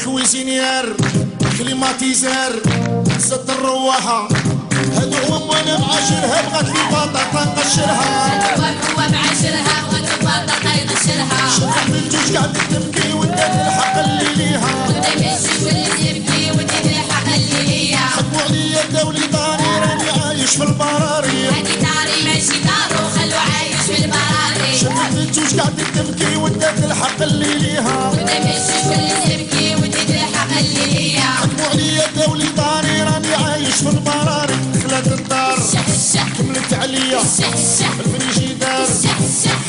كويزينير كليماتيزر زد الرواحة هادو هو وانا معاشرها بغات لي بطاطا نقشرها هو معاشرها بغات لي بطاطا يقشرها شرحت الجوج قاعدة تبكي ودات الحق اللي ليها وداك الشي واللي يبكي وديك الحق اللي ليا خدموا عليا داولي داري راني عايش في البراري هادي داري ماشي دارو خلو عايش في البراري شرحت الجوج قاعدة تبكي ودات الحق اللي ليها وداك الشي واللي يبكي وديك الحق اللي ليا خدموا عليا داولي داري راني عايش في البراري خلات الدار كملت عليا الفريجيدار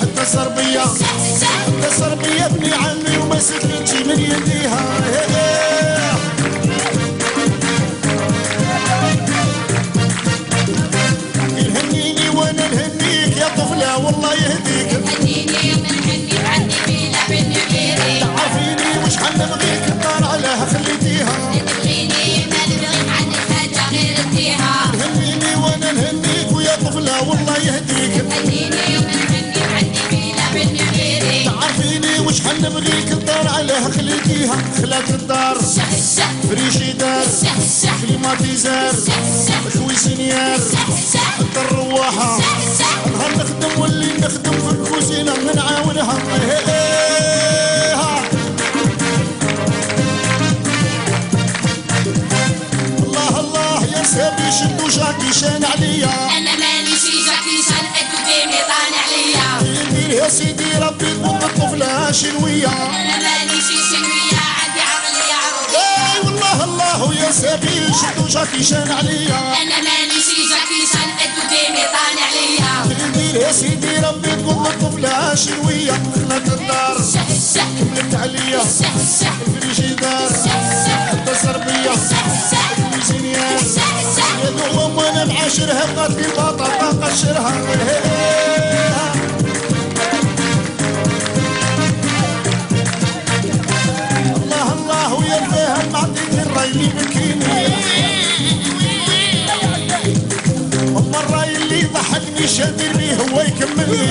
حتى صربية حتى صربية ابني عمي وما سكنتش من يديها الهنيني وانا نهنيك يا طفلة والله يهديك هنيني ونهني وعندي بيلا بالنبيري تعرفيني وشحال نبغيك الدار عليها خليتيها تبغيني ما نبغيك عنك حاجة غير اديها هنيني وانا نهنيك ويا طفلة والله يهديك هنيني ونهني وعندي بيلا بالنبيري تعرفيني وشحال نبغيك الدار عليها خليتيها خلات الدار فريجيدار كليماتيزار كويسينيار حتى الرواحة نهار نخدم واللي نخدم في الكوزينة نعاونها الله الله يا سابي شدو جاكي شان عليا انا ماني شي جاكي شان ادو ديمي طالع عليا يدير يا سيدي ربي تكون الطفلة شنوية انا ماني شي شنوية عندي عقل يا عربي اي والله الله يا سابي شدو جاكي شان عليا انا ماني شي جاكي شان ادو ديمي طالع عليا يدير يا سيدي ربي تكون الطفلة شنوية خلت الدار كملت عليا الفريجيدار حتى صربية كويزينيار يا دوم وانا معاشرها بغات لي بطاطا نقشرها الله الله ويا الفهم عطيتني الراي اللي بكيني اما الراي اللي ضحكني شادر بيه هو يكملني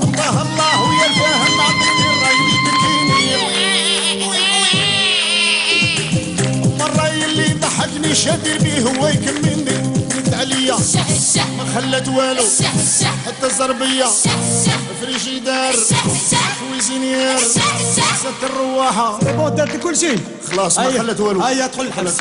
الله الله ويا الفهم عطيتني الراي اللي بكيني اما الراي اللي ضحكني شادر بيه هو يكملني قلت عليا ما خلت والو حتى الزربية فريجيدار كويزينير ست الرواحة بون درت كل شيء خلاص ما خلت والو هيا ادخل الحبس